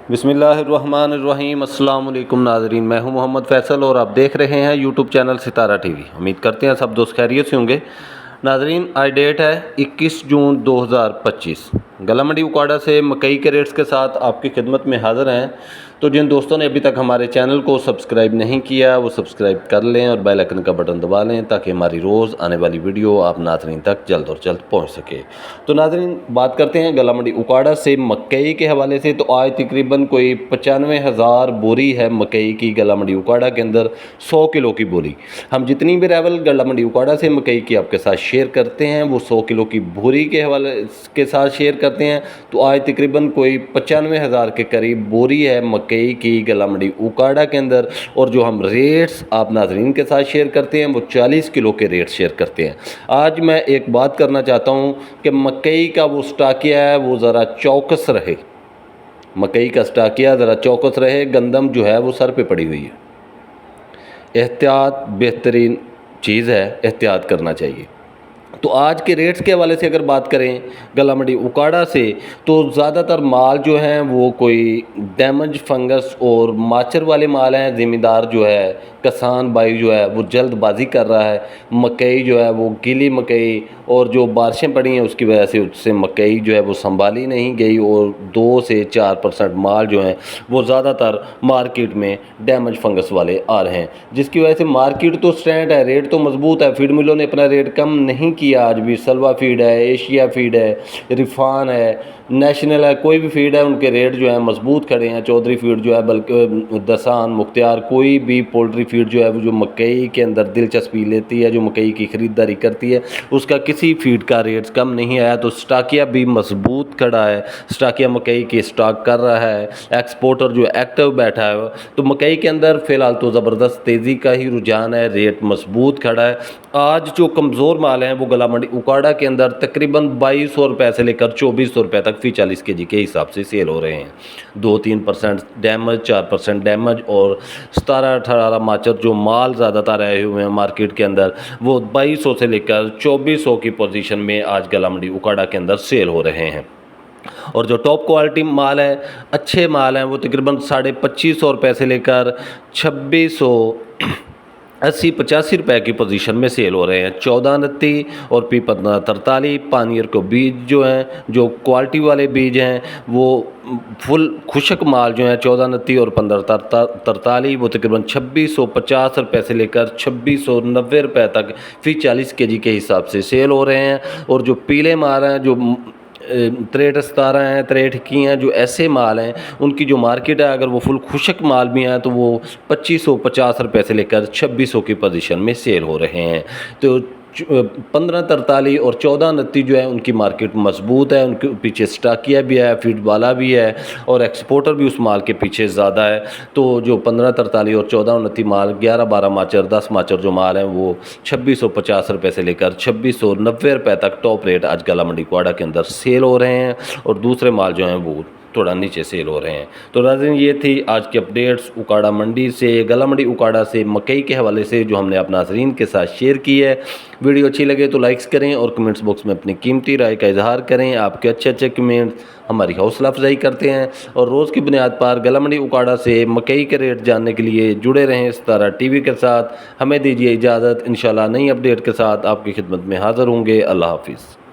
बिस्मिल्लाहिर्रहमानिर्रहीम। अस्सलाम वालेकुम नाज़रीन, मैं हूं मोहम्मद फैसल और आप देख रहे हैं यूट्यूब चैनल सितारा टीवी। उम्मीद करते हैं सब दोस्त खैरियत से होंगे। नाज़रीन, आज डेट है 21 जून 2025। गला मंडी उकाड़ा से मकई के रेट्स के साथ आपकी खिदमत में हाज़िर हैं। तो जिन दोस्तों ने अभी तक हमारे चैनल को सब्सक्राइब नहीं किया वो सब्सक्राइब कर लें और बेल आइकन का बटन दबा लें ताकि हमारी रोज़ आने वाली वीडियो आप नाज़रीन तक जल्द और जल्द पहुंच सके। तो नाज़रीन, बात करते हैं गला मंडी उकाड़ा से मकई के हवाले से। तो आज तकरीबन कोई 95,000 बोरी है मकई की गला मंडी उकाड़ा के अंदर, 100 किलो की बोरी। हम जितनी भी रेवल गला मंडी उकाड़ा से मकई की आपके साथ शेयर करते हैं वो 100 किलो की बोरी के हवाले के साथ शेयर करते हैं। तो आज तकरीबन कोई 95,000 के करीब बोरी है मकई की गला मंडी उकाड़ा के अंदर, और जो हम रेट्स आप नाजरीन के साथ शेयर करते हैं वो 40 किलो के रेट शेयर करते हैं। आज मैं एक बात करना चाहता हूँ कि मकई का वो स्टाकिया है वो ज़रा चौकस रहे, मकई का स्टाकिया ज़रा चौकस रहे। गंदम जो है वो सर पे पड़ी हुई है। एहतियात बेहतरीन चीज़ है, एहतियात करना चाहिए। तो आज के रेट्स के हवाले से अगर बात करें गला मंडी उकाड़ा से, तो ज़्यादातर माल जो हैं वो कोई डैमेज फंगस और माचर वाले माल हैं। ज़मींदार जो है, किसान भाई जो है वो जल्दबाजी कर रहा है। मकई जो है वो गीली मकई और जो बारिशें पड़ी हैं उसकी वजह से उससे मकई जो है वो संभाली नहीं गई और 2 से 4% माल जो हैं वो ज़्यादातर मार्केट में डैमेज फंगस वाले आ रहे हैं, जिसकी वजह से मार्केट तो स्टैंड है, रेट तो मजबूत है। फीड मिलों ने अपना रेट कम नहीं किया। आज भी सलवा फीड है, एशिया फीड है, रिफान है, नेशनल है, कोई भी फीड है उनके रेट जो है मजबूत खड़े हैं। चौधरी फीड जो है, बल्कि दसान, मुख्तियार, कोई भी पोल्ट्री फीड जो है वो जो मकई के अंदर दिलचस्पी लेती है, जो मकई की ख़रीदारी करती है, उसका किसी फीड का रेट कम नहीं आया। तो स्टाकिया भी मजबूत खड़ा है, स्टाकिया मकई की स्टॉक कर रहा है। एक्सपोर्टर जो एक्टिव बैठा है, तो मकई के अंदर फ़िलहाल तो ज़बरदस्त तेज़ी का ही रुझान है, रेट मजबूत खड़ा है। आज जो कमज़ोर माल हैं वो गला मंडी उकाड़ा के अंदर तकरीबन 2200 रुपये से लेकर 2400 रुपये तक फी 40 kg के हिसाब से सेल हो रहे हैं। 2-3% डैमेज, 4% डैमेज और 17-18 माचर जो माल ज़्यादातर आए हुए हैं मार्केट के अंदर, वो 2200 से लेकर 2400 की पोजीशन में आज गला मंडी उकाड़ा के अंदर सेल हो रहे हैं। और जो टॉप क्वालिटी माल है, अच्छे माल हैं, वो तकरीबन 2550 रुपये से लेकर 2680-85 रुपये की पोजीशन में सेल हो रहे हैं। 1429 और P1543 पानियर को बीज जो हैं, जो क्वालिटी वाले बीज हैं, वो फुल खुशक माल जो है 1429 और 1543 वो तकरीबन 2650 रुपये से लेकर 2690 रुपये तक फी 40 kg के हिसाब से सेल हो रहे हैं। और जो पीले माल हैं, जो 63-17 हैं, 63 हैं, जो ऐसे माल हैं उनकी जो मार्केट है, अगर वो फुल खुशक माल भी हैं तो वो 2550 रुपये से लेकर 2600 की पोजीशन में सेल हो रहे हैं। तो 1543 और 1429 जो है उनकी मार्केट मजबूत है, उनके पीछे स्टाकिया भी है, फीड वाला भी है और एक्सपोर्टर भी उस माल के पीछे ज़्यादा है। तो जो 1543 और 1429 माल, 11-12 माचर, 10 माचर जो माल हैं वो 2650 रुपये से लेकर 2690 रुपये तक टॉप रेट आज गला मंडी उकाड़ा के अंदर सेल हो रहे हैं, और दूसरे माल जो हैं वो थोड़ा नीचे सेल हो रहे हैं। तो नाज़रीन, ये थी आज की अपडेट्स उकाड़ा मंडी से, गला मंडी उकाड़ा से मकई के हवाले से जो हमने आप नाज़रीन के साथ शेयर की है। वीडियो अच्छी लगे तो लाइक्स करें और कमेंट्स बॉक्स में अपनी कीमती राय का इजहार करें। आपके अच्छे कमेंट्स हमारी हौसला अफजाई करते हैं। और रोज़ की बुनियाद पर गला मंडी उकाड़ा से मकई के रेट जानने के लिए जुड़े रहें सितारा टीवी के साथ। हमें दीजिए इजाज़त, इंशाल्लाह नई अपडेट के साथ आपकी खिदमत में हाज़िर होंगे। अल्लाह हाफिज़।